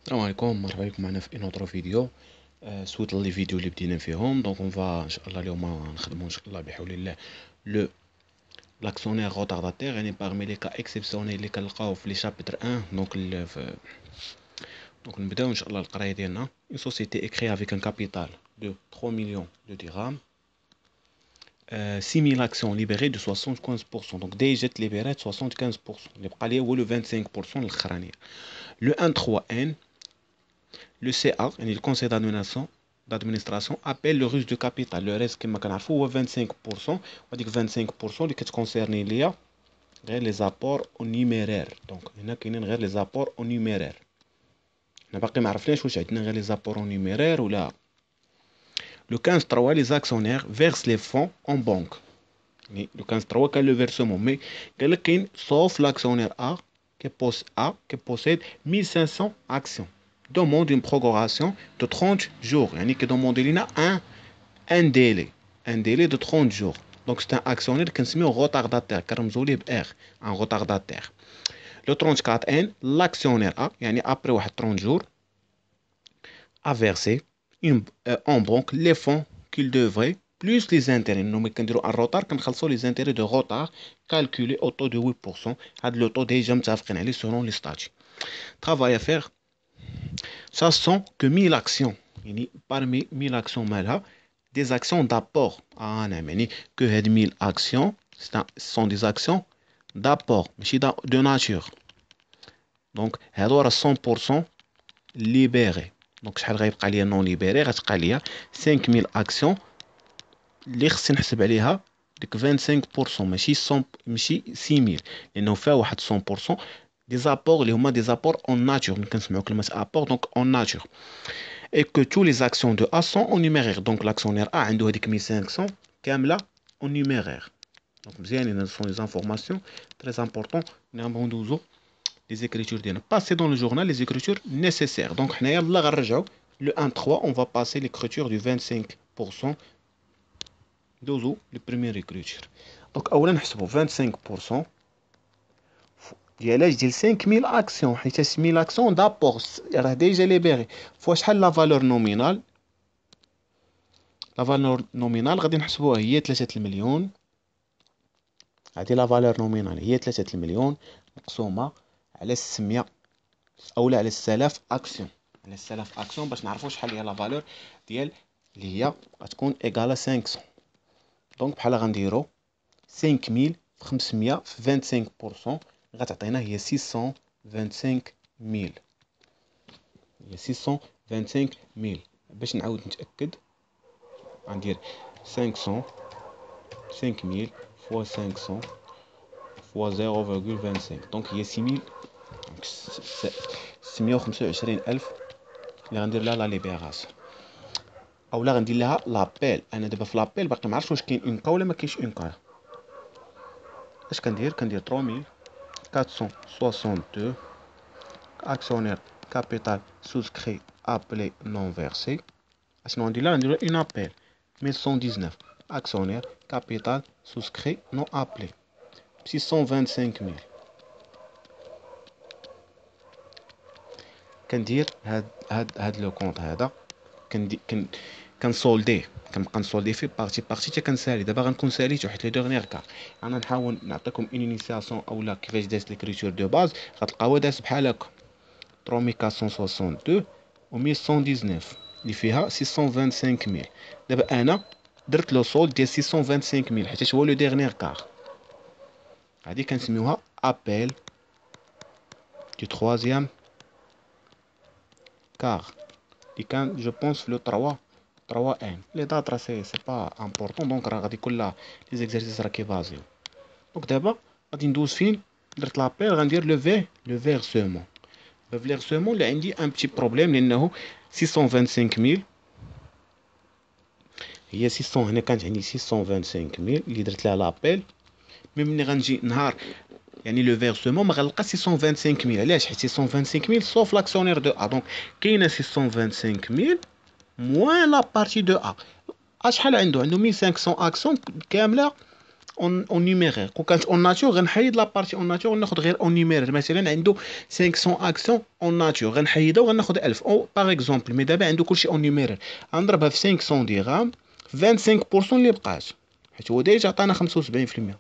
السلام عليكم، مرحبا بكم معنا في انوترو فيديو. سويت لي فيديو اللي بدينا فيهم. دونك اون فا ان شاء الله اليوم نخدموا ان شاء الله بحول الله لو لاكسيونير روتارداتير، يعني باغمي لي كا اكسيبسيونيل اللي كنلقاو في لي شابتر 1. دونك نبداو ان شاء الله القرايه ديالنا. اون سوسيتي اكري افيك ان كابيتال دو 3 مليون دو درهم، 6000 actions libérées de 75%. Donc déjà libérées de 75%. اللي بقى لي هو لو 25% الاخرانيه. Le 1.3n, le CA, le conseil d'administration, appelle le risque de capital. Le risque, comme on a 25%. On dit que 25% qui concerne les apports en numéraire. Donc, il y a les apports en numéraire. On n'a pas les apports en numéraire ou là. Le 15.3, les actionnaires versent les fonds en banque. Le 15.3, quel est le versement? Mais quelqu'un, sauf l'actionnaire A, qui possède 1500 actions, demande une prorogation de 30 jours. Yani qui demande un délai de 30 jours. Donc c'est un actionnaire qui se met au retardataire, car R, un retardataire. Le 34N, l'actionnaire A, yani après 30 jours, a versé en banque les fonds qu'il devrait, plus les intérêts. Nous mettons en retard, quand les intérêts de retard calculés au taux de 8%, à le taux déjà selon les statuts. Travail à faire. Ça sont que 1000 actions. Parmi 1000 actions, des actions d'apport. Que 1000 actions, ce sont des actions d'apport, de nature. Donc, elles doivent 100% libérées. Donc, شحال غيبقى ليا non libéré غتبقى ليا 5000 actions اللي خصني نحسب عليها ديك 25%، ماشي 6000، لانه فيها واحد 100% دي زابور اللي هما دي زابور اون ناتور. ملي كنسمعوا كلمه ابور دونك اون ناتور. et que tous les actions de A sont en numéraire. Donc l'actionnaire A عنده هذيك 1500 كامله en numéraire. Donc مزيانين، ce sont des informations très importantes. نعم ندوزو les écritures ديالنا. Passer dans le journal les écritures nécessaires. Donc حنايا يلا غنرجعوا le 1.3, on va passer l'écriture du 25%. دوزو لي بريمير écriture. Donc اولا نحسبوا 25% ديال ديال 5000 اكسيون، حيت 6000 اكسيون دابور راه ديجا ليبيري فوا شحال لا فالور نومينال. لا فالور نومينال غادي نحسبوها هي 3 المليون. هادي لا فالور نومينال هي 3 المليون مقسومه على 600 اولا على 6000 اكسيون، على 6000 اكسيون باش نعرفوا شحال هي لا فالور ديال اللي هي غتكون ايكالا 500. دونك بحال غنديرو 5500 في 25% غتعطينا هي 625000. هي 625000. باش نعاود نتاكد غندير 500 5000 فوا 500 فوا 0.25. دونك هي 6000، 625000 اللي غندير لها لا ليبيراسيون. اولا غندير لها لابيل. انا دابا في لابيل باقي ما عرفتش واش كاين اون كا ولا ما كاينش اون كا. اش كندير 3462 actionnaire capital souscrit appelé non versé. اشنو غندير لها؟ غندير اون ابيل 1119 actionnaire capital souscrit non appelé 625000. كندير هاد لو كونط هذا كنسولديه، كنبقى نسولدي فيه بارتي حتى كنسالي. دابا غنكون ساليتو حيت لي دورنيير كار. انا نحاول نعطيكم انيسياسيون اولا كيفاش داز ليكريتور دو باز. غتلقاوها داز بحال هكا 3462 و 1119 اللي فيها 625000. دابا انا درت لو سولد ديال 625000 حيت هو لو ديرنيير كار. هادي كنسميوها ابيل دو troisième كار اللي كان جو بونس في لو 3 ان. لي دات راه سي با امبورطون، دونك راه غادي يكون لي زيكزارسيس راه كيبازيو. دونك دابا غادي ندوز فين درت لابيل غندير لو فيرسمون. لو فيرسمون اللي عندي ان بتي بروبليم لانه 625000 هي 600. هنا كانت عندي 625000 اللي درت لها لابيل. مي ملي غنجي نهار يعني لو فيرسمون ما غنلقى 625000. علاش؟ حيت 625000 سوف لاكسيونير دو ا. دونك كاينه 625000 موان لا بارتي دو ا. شحال عنده 1500 اكسيون كامله اون نيميرير. كون كانت اون ناتور غنحيد لا بارتي اون ناتور وناخذ غير اون نيميرير. مثلا عنده 500 اكسيون اون ناتور غنحيدها وغناخذ 1000 او باغ اكزومبل. مي دابا عنده كلشي اون نيميرير، غنضربها في 500 درهم 25% اللي بقات، حيت هو ديجا عطانا 75%.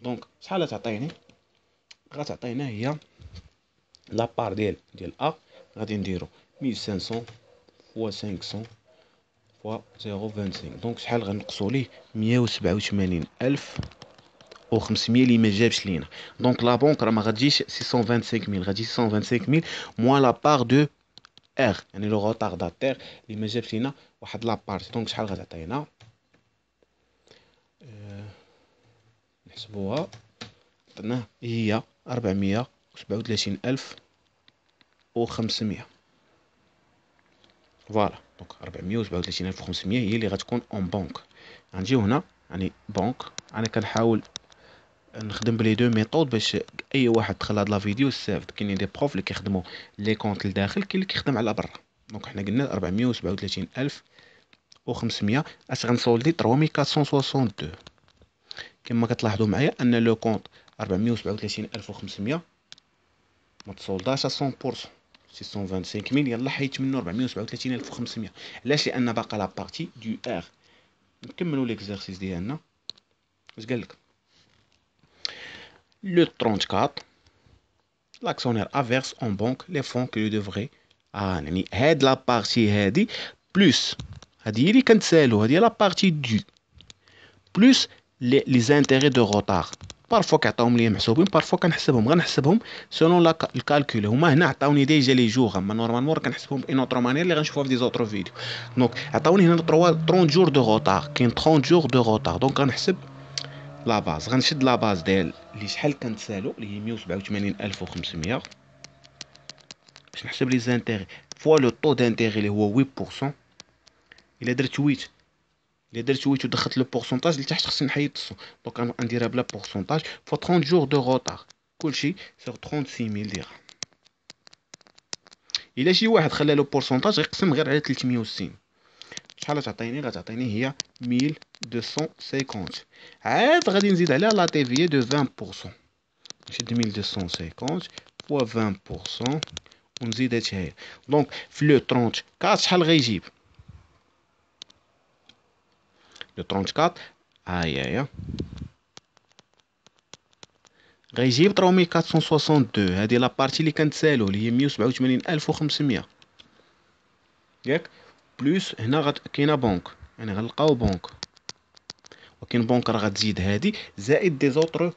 دونك شحال غتعطيني؟ غتعطينا هي لا بار ديال ا غادي نديرو 1500 فوا 500 فوا 0.25. دونك شحال غنقصوا ليه؟ 187500 اللي ما جابش لينا. دونك لا بونك راه ما غتجيش 625000، غتجي 625000 موان لا بار دو ار، يعني لو روطارداتير اللي ما جابش لينا واحد لا بارتي. دونك شحال غتعطينا؟ نحسبوها. عطيناه هي 437500. فوالا دونك 437500 هي اللي غتكون اون بنك. غنجيو هنا يعني بنك. انا كنحاول نخدم بلي دو ميثود باش اي واحد دخل هاد لا فيديو يستافد. كاينين دي بروف اللي كيخدموا لي كونط لداخل، كاين اللي كيخدم على برا. دونك حنا قلنا 437500 اش غنسولدي 3462. كما كتلاحظوا معايا ان لو كونط 437500 ما تصولداش 100%. 625000 يلا حيت منه 437500. علاش؟ لان باقا لا بارتي دو ار. نكملوا ليكزارسيس ديالنا. اش قال لك؟ لو 34 l'actionnaire averse en banque les fonds que lui devrait. يعني هاد لا بارتي هادي بلوس هادي هي اللي كنتسالو، هادي لا بارتي دو بلوس لي زانتيغي دو روطار. بارفوا كيعطيوهم ليا محسوبين، بارفوا كنحسبهم. غنحسبهم سولون الكالكول. هما هنا عطاوني ديجا لي جور، اما نورمالمون راه كنحسبهم بان اوتر مانيير اللي غنشوفوها في دي زوتر فيديو. دونك عطاوني هنا 30 جور دو روطار، كاين 30 جور دو روطار. دونك غنحسب لا باز. غنشد لا باز ديال اللي شحال كنتسالو اللي هي 187500 باش نحسب لي زانتيغي فوا لو طو دانتيغي اللي هو 8%. الا درت 8 الا درت 8 ودخلت لو بورسونتاج لتحت خصني نحيد الصو. دونك غنديرها بلا بورسونتاج فوا 30 جور دو روطار، كلشي سيغ 36000 درهم. الا شي واحد خلى لو بورسونتاج غيقسم غير على 360. شحال غتعطيني؟ غتعطيني هي 1250. عاد غادي نزيد عليها لا تي في دو 20%. نشد 1250 فوا 20% ونزيد هادشي هي. دونك في لو 34 شحال غيجيب؟ لو 34 هيا غيجيب 3462. هادي لا بارتي اللي كنتسالو اللي هي 187500 ياك. بلوس هنا كاينه بنك، يعني غنلقاو بنك، وكاين بنك راه غتزيد هادي زائد دي زوطر،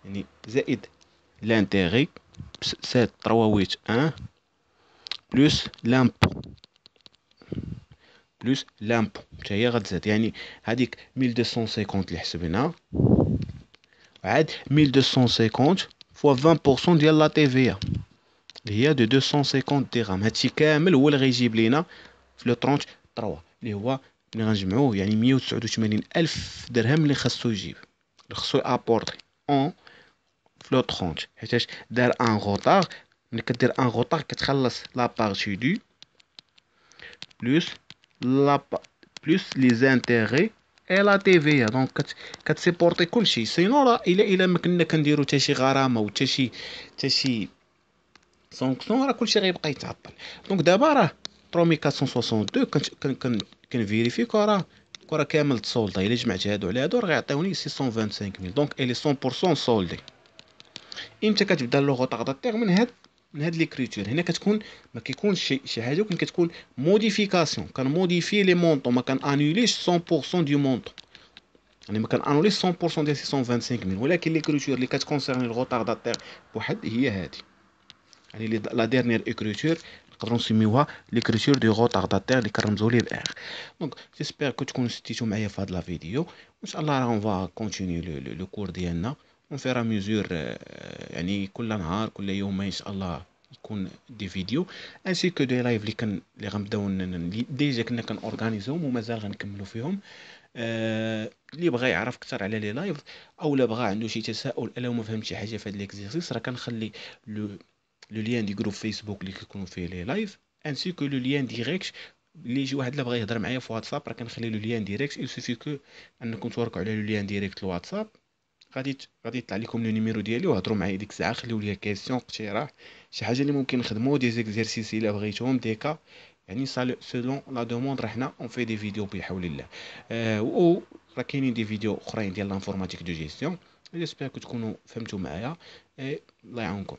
يعني زائد لانتيغي 7381 بلوس لامبو بلوس لامبو حتى هي غتزاد. يعني هذيك 1250 اللي حسبنا عاد 1250 فوا 20% ديال لا تي في اللي هي دو 250 درهم. هادشي كامل هو اللي غيجيب لينا في لو 33 اللي هو ملي غنجمعوه يعني 189 الف درهم اللي خاصو يجيب، اللي خاصو ابورتي اون في لو 30. حيتاش دار ان غوطار. ملي كدير ان غوطار كتخلص لا بارتي دو بلوس لا بلوس لي زانتيغي اي لا تي في. دونك كتسيبورتي كلشي. سينو راه الا ما كنا كنديرو حتى شي غرامه و حتى شي سونكسيون راه كلشي غيبقى يتعطل. دونك دابا راه 3462 كنفيريفيكو راه كامل تصولدا. الا جمعت هادو على هادو راه غيعطيوني 625000. دونك الي 100% سولدي. امتى كتبدا لو غوطارداتير؟ من هاد ليكريتور هنا كتكون ما كيكونش شي حاجه، ولكن كتكون موديفيكاسيون. كنموديفي لي مونطون، ما كنانوليش 100% دو مونطون، يعني ما كنانوليش 100% ديال 625000. ولكن ليكريتور اللي كتكونسيرني الغوطارداتير بوحد هي هادي، يعني لا ديرنيير اكريتور نقدروا نسميوها ليكريتور دو غوطارداتير اللي كنرمزوا ليه بار. دونك جيسبر كو تكونوا شتيتو معايا في هاد لا فيديو. وان شاء الله راه اون فا كونتينيو لو كور ديالنا اون فيرا ميزور. يعني كل نهار كل يومين ان شاء الله يكون دي فيديو انسي كو دي لايف اللي غنبداو ديجا كنا كنورغانيزوهم ومازال غنكملوا فيهم. اللي بغى يعرف اكثر على لي لايف او لا بغى عنده شي تساؤل الا ما فهمت شي حاجه في هذا ليكزيرسيس، راه كنخلي لو لين دي جروب فيسبوك اللي كيكونوا فيه لي لايف انسي كو لو لين ديريكت اللي يجي واحد لا بغى يهضر معايا في واتساب راه كنخلي له ليان ديريكت، il suffit que انكم توركوا على لو ليان ديريكت الواتساب، غادي يطلع لكم لو نيميرو ديالي وهضروا معايا ديك الساعه، خليو لي كيسيون اقتراح شي حاجه اللي ممكن نخدمو، دي زيكزيرسيس الا بغيتوهم دي كا، يعني سولون لا دوموند راه حنا اون في دي فيديو بحول الله. و راه كاينين دي فيديو اخرين ديال لانفورماتيك دو جيستيون. جيسبر كو تكونوا فهمتوا معايا. الله يعاونكم.